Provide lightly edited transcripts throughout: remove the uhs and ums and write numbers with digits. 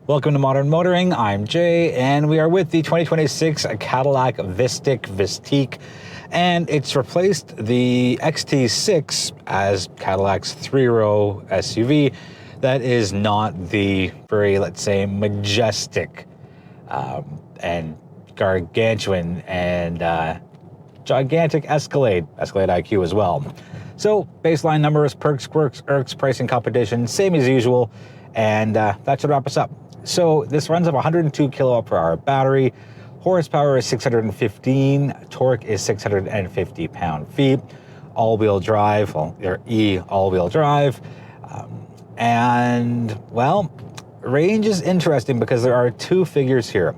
Welcome to Modern Motoring. I'm Jay, and we are with the 2026 Cadillac Vistiq, and it's replaced the XT6 as Cadillac's three-row SUV that is not the very, let's say, majestic and gargantuan and gigantic Escalade IQ as well. So baseline numbers, perks, quirks, Irks, pricing competition, same as usual, and that should wrap us up. So this runs off 102 kilowatt per hour battery, horsepower is 615, torque is 650 pound-feet, all-wheel drive, well, or all-wheel drive, and well, range is interesting because there are two figures here.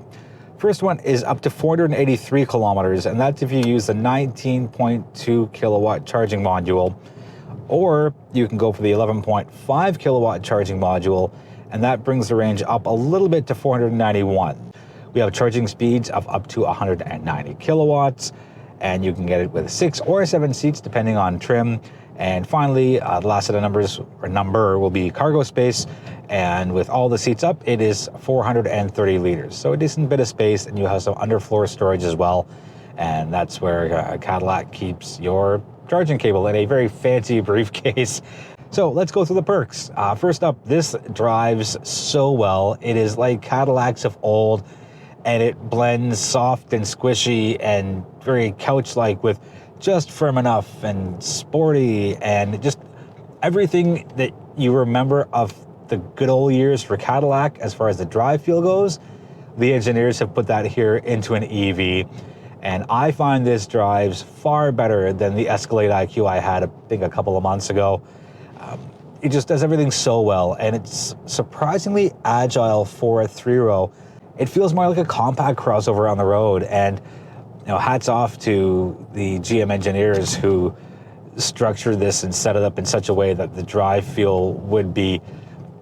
First one is up to 483 kilometers, and that's if you use the 19.2 kilowatt charging module, or you can go for the 11.5 kilowatt charging module, and that brings the range up a little bit to 491. We have charging speeds of up to 190 kilowatts, and you can get it with 6 or 7 seats depending on trim. And finally, the last set of numbers, or number, will be cargo space, and with all the seats up, it is 430 liters. So a decent bit of space, and you have some underfloor storage as well, and that's where Cadillac keeps your charging cable in a very fancy briefcase. So let's go through the perks. First up, this drives so well. It is like Cadillacs of old, and it blends soft and squishy and very couch-like with just firm enough and sporty and just everything that you remember of the good old years for Cadillac as far as the drive feel goes. The engineers have put that here into an EV, and I find this drives far better than the Escalade IQ I had, I think, a couple of months ago. It just does everything so well, and it's surprisingly agile for a three-row. It feels more like a compact crossover on the road, and hats off to the GM engineers who structured this and set it up in such a way that the drive feel would be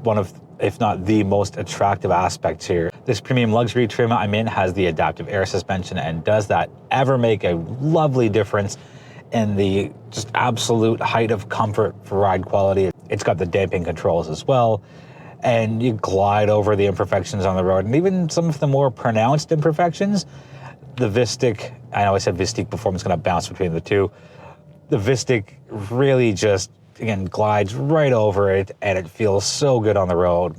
one of, if not the most attractive aspects here. This premium luxury trim I'm in has the adaptive air suspension, and does that ever make a lovely difference in the just absolute height of comfort for ride quality. It's got the damping controls as well, and you glide over the imperfections on the road, and even some of the more pronounced imperfections. The Vistiq, I know I said Vistiq before, I'm just gonna bounce between the two. The Vistiq really just, again, glides right over it, and it feels so good on the road.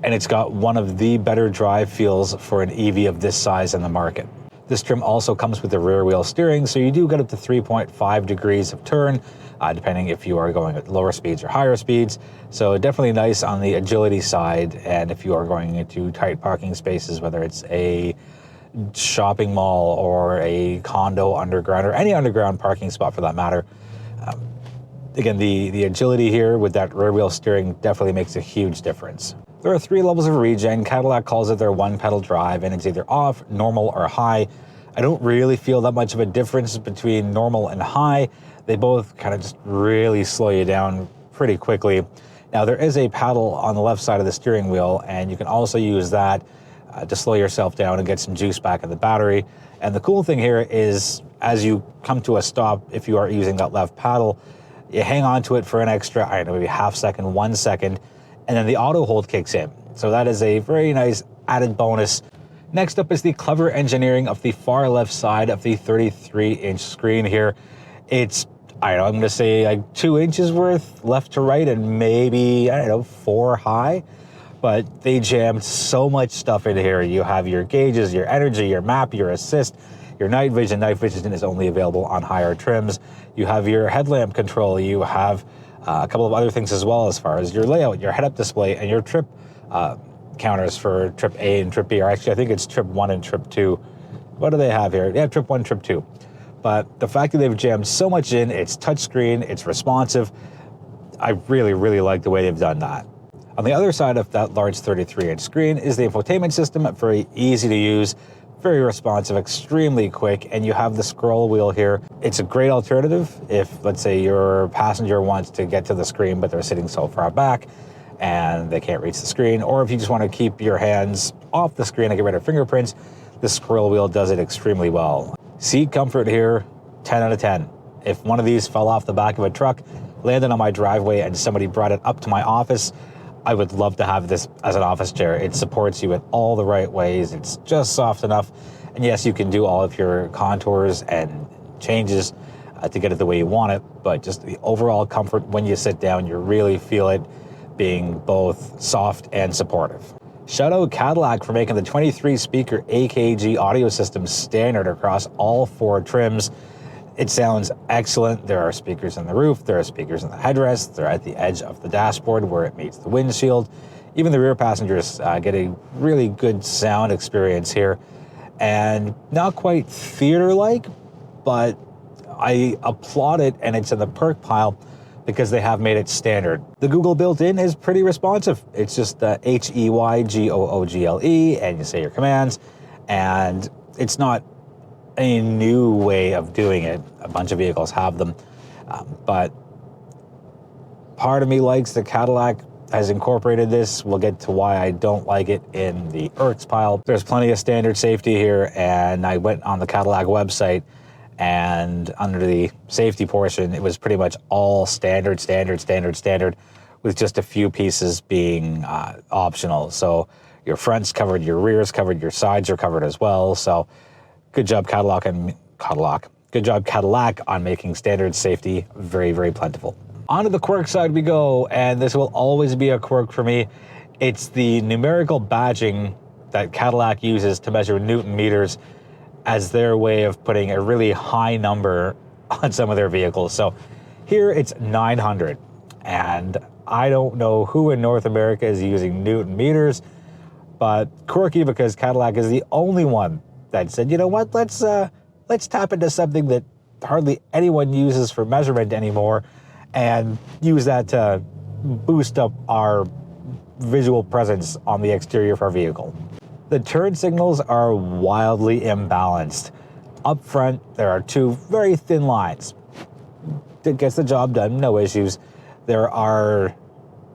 And it's got one of the better drive feels for an EV of this size in the market. This trim also comes with the rear wheel steering, so you do get up to 3.5 degrees of turn, depending if you are going at lower speeds or higher speeds. So definitely nice on the agility side, and if you are going into tight parking spaces, whether it's a shopping mall or a condo underground, or any underground parking spot for that matter. Again, the agility here with that rear wheel steering definitely makes a huge difference. There are 3 levels of regen. Cadillac calls it their one-pedal drive, and it's either off, normal, or high. I don't really feel that much of a difference between normal and high. They both kind of just really slow you down pretty quickly. Now, there is a paddle on the left side of the steering wheel, and you can also use that to slow yourself down and get some juice back in the battery. And the cool thing here is, as you come to a stop, if you are using that left paddle, you hang on to it for an extra, I don't know, maybe half second, 1 second, and then the auto hold kicks in. So that is a very nice added bonus. Next up is the clever engineering of the far left side of the 33-inch screen here. It's, I don't know, I'm gonna say like 2 inches worth left to right and maybe, I don't know, 4 high. But they jammed so much stuff in here. You have your gauges, your energy, your map, your assist, your night vision. Night vision is only available on higher trims. You have your headlamp control. You have a couple of other things as well, as far as your layout, your head-up display, and your trip counters for trip A and trip B. Or actually, I think it's trip 1 and trip 2. What do they have here? They have trip 1, trip 2. But the fact that they've jammed so much in, it's touchscreen, it's responsive. I really, really like the way they've done that. On the other side of that large 33-inch screen is the infotainment system, very easy to use, very responsive, extremely quick, and you have the scroll wheel here. It's a great alternative if, let's say, your passenger wants to get to the screen, but they're sitting so far back and they can't reach the screen, or if you just want to keep your hands off the screen and get rid of fingerprints, the scroll wheel does it extremely well. Seat comfort here, 10 out of 10. If one of these fell off the back of a truck, landed on my driveway, and somebody brought it up to my office, I would love to have this as an office chair. It supports you in all the right ways. It's just soft enough. And yes, you can do all of your contours and changes to get it the way you want it, but just the overall comfort when you sit down, you really feel it being both soft and supportive. Shout out Cadillac for making the 23 speaker AKG audio system standard across all 4 trims. It sounds excellent. There are speakers in the roof, there are speakers in the headrest, they're at the edge of the dashboard where it meets the windshield. Even the rear passengers get a really good sound experience here. And not quite theater-like, but I applaud it, and it's in the perk pile because they have made it standard. The Google built-in is pretty responsive. It's just HEYGOOGLE, and you say your commands, and it's not a new way of doing it. A bunch of vehicles have them, but part of me likes that Cadillac has incorporated this. We'll get to why I don't like it in the Irks pile. There's plenty of standard safety here, and I went on the Cadillac website, and under the safety portion, it was pretty much all standard, with just a few pieces being optional. So your front's covered, your rear's covered, your sides are covered as well. So good job, Cadillac. Good job, Cadillac, on making standard safety very, very plentiful. Onto the quirk side we go, and this will always be a quirk for me. It's the numerical badging that Cadillac uses to measure Newton meters as their way of putting a really high number on some of their vehicles. So here it's 900, and I don't know who in North America is using Newton meters, but quirky because Cadillac is the only one that said, you know what, let's tap into something that hardly anyone uses for measurement anymore and use that to boost up our visual presence on the exterior of our vehicle. The turn signals are wildly imbalanced. Up front, there are 2 very thin lines. It gets the job done, no issues. There are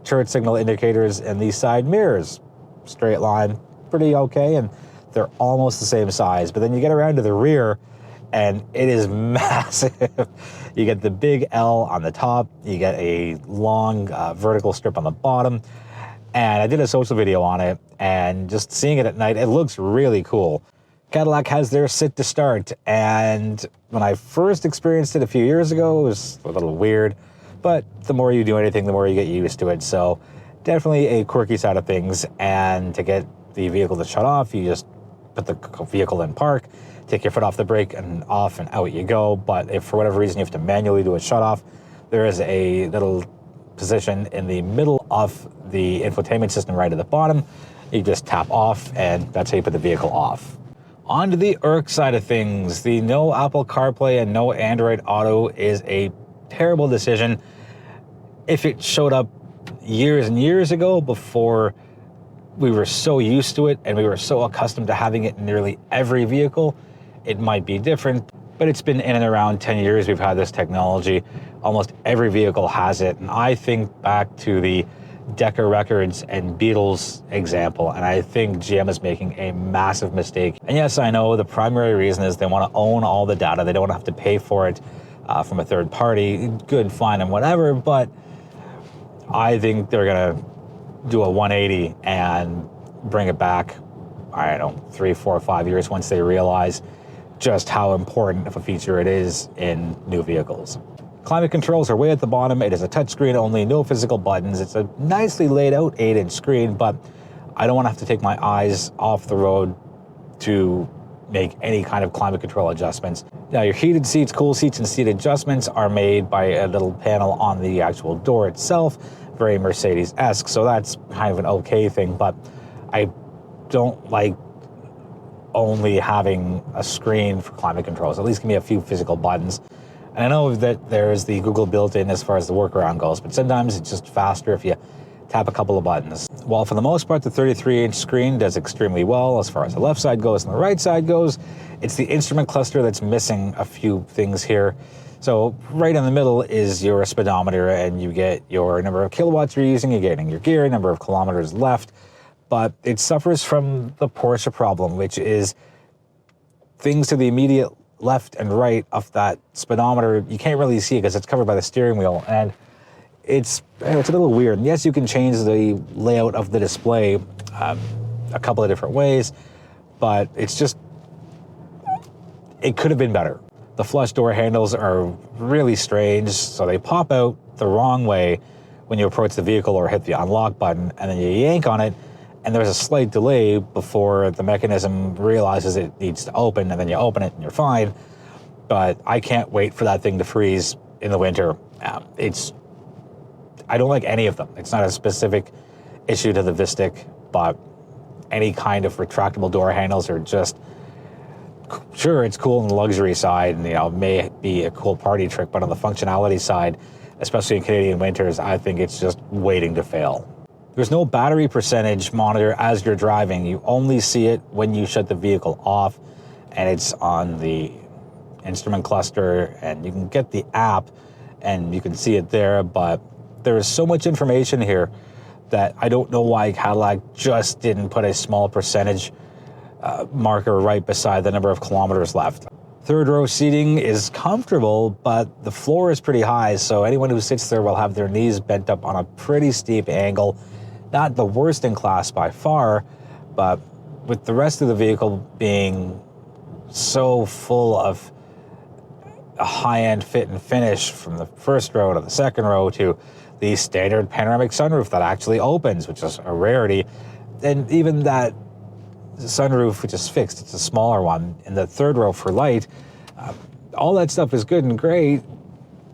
turn signal indicators in the side mirrors. Straight line, pretty okay, and they're almost the same size. But then you get around to the rear, and it is massive. You get the big L on the top, you get a long vertical strip on the bottom, and I did a social video on it, and just seeing it at night, it looks really cool. Cadillac has their sit to start, and when I first experienced it a few years ago, it was a little weird, but the more you do anything, the more you get used to it. So definitely a quirky side of things, and to get the vehicle to shut off, you just put the vehicle in park, take your foot off the brake, and off and out you go. But if for whatever reason you have to manually do a shut off, there is a little position in the middle of the infotainment system right at the bottom. You just tap off, and that's how you put the vehicle off. On to the Irks side of things. The no Apple CarPlay and no Android Auto is a terrible decision. If it showed up years and years ago, before we were so used to it and we were so accustomed to having it in nearly every vehicle, it might be different. But it's been in and around 10 years we've had this technology. Almost every vehicle has it. And I think back to the Decca Records and Beatles example, and I think GM is making a massive mistake. And yes, I know the primary reason is they want to own all the data. They don't want to have to pay for it from a third party. Good, fine, and whatever, but I think they're going to do a 180 and bring it back, I don't know, 3, 4, 5 years once they realize just how important of a feature it is in new vehicles. Climate controls are way at the bottom. It is a touchscreen only, no physical buttons. It's a nicely laid out 8-inch screen, but I don't want to have to take my eyes off the road to make any kind of climate control adjustments. Now, your heated seats, cool seats, and seat adjustments are made by a little panel on the actual door itself, very Mercedes-esque, so that's kind of an okay thing, but I don't like only having a screen for climate controls. At least give me a few physical buttons. And I know that there's the Google built-in as far as the workaround goes, but sometimes it's just faster if you tap a couple of buttons. While for the most part, the 33-inch screen does extremely well as far as the left side goes and the right side goes, it's the instrument cluster that's missing a few things here. So right in the middle is your speedometer, and you get your number of kilowatts you're using, you're getting your gear, number of kilometers left, but it suffers from the Porsche problem, which is things to the immediate left and right of that speedometer, you can't really see it because it's covered by the steering wheel. And it's a little weird. And yes, you can change the layout of the display a couple of different ways, but it's just, it could have been better. The flush door handles are really strange, so they pop out the wrong way when you approach the vehicle or hit the unlock button, and then you yank on it, and there's a slight delay before the mechanism realizes it needs to open, and then you open it and you're fine. But I can't wait for that thing to freeze in the winter. I don't like any of them. It's not a specific issue to the Vistiq, but any kind of retractable door handles are just, sure, it's cool on the luxury side, and it may be a cool party trick, but on the functionality side, especially in Canadian winters, I think it's just waiting to fail. There's no battery percentage monitor as you're driving. You only see it when you shut the vehicle off, and it's on the instrument cluster, and you can get the app and you can see it there, but there is so much information here that I don't know why Cadillac just didn't put a small percentage marker right beside the number of kilometers left. Third row seating is comfortable, but the floor is pretty high, so anyone who sits there will have their knees bent up on a pretty steep angle. Not the worst in class by far, but with the rest of the vehicle being so full of a high-end fit and finish, from the first row to the second row to the standard panoramic sunroof that actually opens, which is a rarity, and even that sunroof, which is fixed, it's a smaller one, in the third row for light, all that stuff is good and great,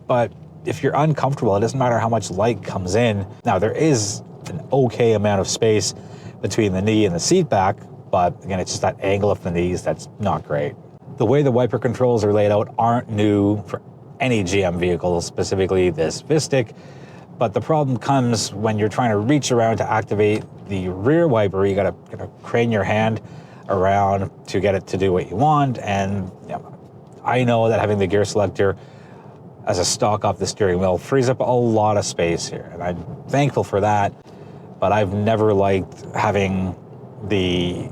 but if you're uncomfortable, it doesn't matter how much light comes in. Now, there is an okay amount of space between the knee and the seat back, but again, it's just that angle of the knees that's not great. The way the wiper controls are laid out aren't new for any GM vehicle, specifically this Vistiq, but the problem comes when you're trying to reach around to activate the rear wiper. You gotta crane your hand around to get it to do what you want, and I know that having the gear selector as a stock off the steering wheel frees up a lot of space here, and I'm thankful for that, but I've never liked having the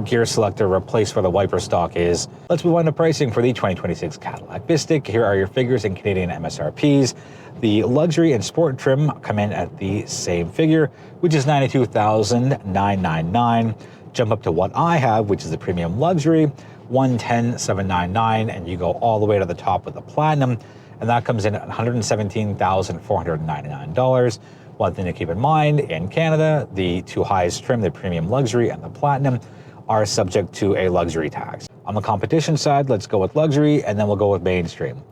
gear selector replace where the wiper stock is. Let's move on to pricing for the 2026 Cadillac Vistiq. Here are your figures in Canadian MSRPs. The luxury and sport trim come in at the same figure, which is $92,999. Jump up to what I have, which is the premium luxury, $110,799, and you go all the way to the top with the platinum, and that comes in at $117,499. One thing to keep in mind, in Canada, the two highest trim, the premium luxury and the platinum, are subject to a luxury tax. On the competition side, let's go with luxury, and then we'll go with mainstream.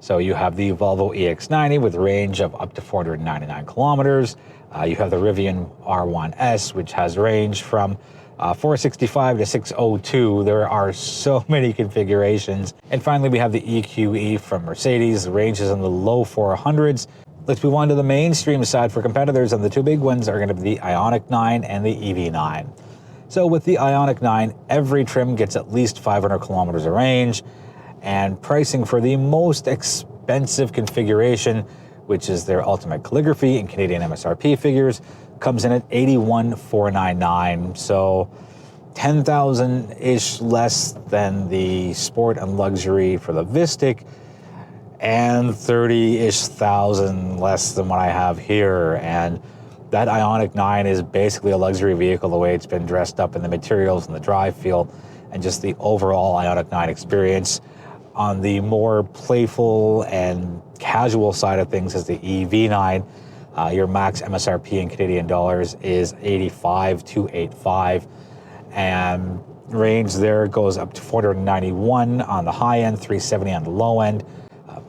So you have the Volvo EX90 with a range of up to 499 kilometers. You have the Rivian R1S, which has range from 465 to 602. There are so many configurations. And finally, we have the EQE from Mercedes. The range is in the low 400s. Let's move on to the mainstream side for competitors, and the two big ones are going to be the Ioniq 9 and the EV9. So with the Ioniq 9, every trim gets at least 500 kilometers of range, and pricing for the most expensive configuration, which is their ultimate calligraphy in Canadian MSRP figures, comes in at $81,499. So 10,000-ish less than the sport and luxury for the Vistiq, and 30-ish thousand less than what I have here. And that Ioniq 9 is basically a luxury vehicle, the way it's been dressed up in the materials and the drive feel, and just the overall Ioniq 9 experience. On the more playful and casual side of things is the EV9. Your max MSRP in Canadian dollars is $85,285, and range there goes up to 491 on the high end, 370 on the low end.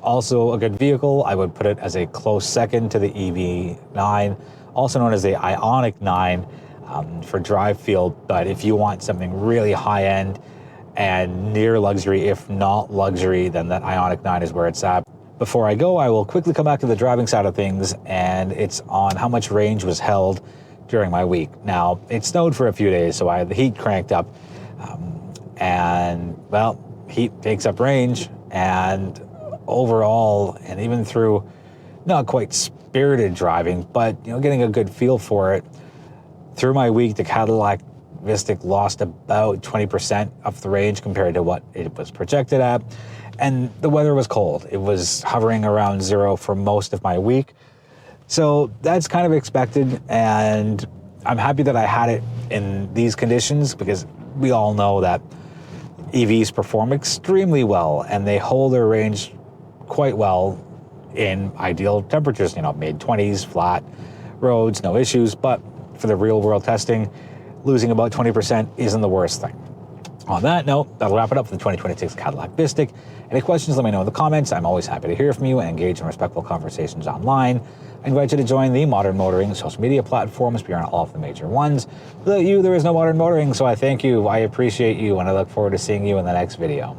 Also a good vehicle. I would put it as a close second to the EV9, also known as the Ioniq 9 for drive feel. But if you want something really high end and near luxury, if not luxury, then that Ioniq 9 is where it's at. Before I go, I will quickly come back to the driving side of things, and it's on how much range was held during my week. Now, it snowed for a few days, so I had the heat cranked up, and well, heat takes up range, and overall, and even through not quite spirited driving, but getting a good feel for it, through my week, the Cadillac Vistiq lost about 20% of the range compared to what it was projected at. And the weather was cold. It was hovering around 0 for most of my week. So that's kind of expected, and I'm happy that I had it in these conditions because we all know that EVs perform extremely well and they hold their range quite well in ideal temperatures, you know, mid-20s, flat roads, no issues. But for the real world testing, losing about 20% isn't the worst thing. On that note, that'll wrap it up for the 2026 Cadillac Vistiq. Any questions, let me know in the comments. I'm always happy to hear from you and engage in respectful conversations online. I invite you to join the Modern Motoring social media platforms. We are on all of the major ones. Without you, there is no Modern Motoring, so I thank you, I appreciate you, and I look forward to seeing you in the next video.